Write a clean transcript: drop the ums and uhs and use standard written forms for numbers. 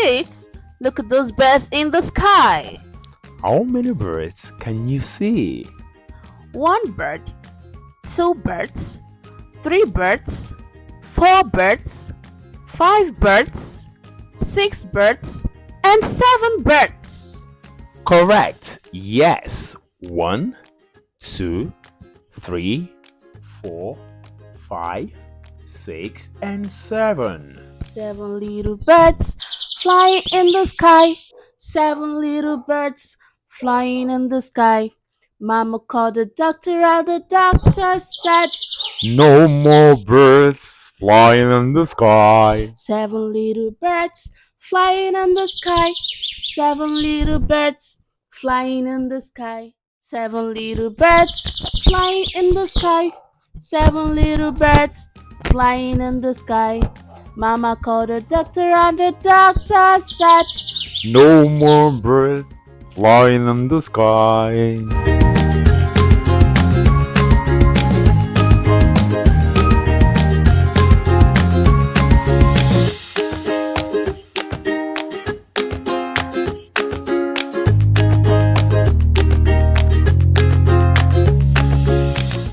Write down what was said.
Kids, look at those birds in the sky. How many birds can you see? One bird, two birds, three birds, four birds, five birds, six birds, and seven birds. Correct. Yes. 1, 2, 3, 4, 5, 6, and 7. Seven little birds flying in the sky. Seven little birds flying in the sky. Mama called the doctor and the doctor said, No more birds flying in the sky. seven little birds flying in the sky. Seven little birds flying in the sky. Seven little birds flying in the sky. Seven little birds flying in the sky. Mama called the doctor and the doctor said, No more birds flying in the sky.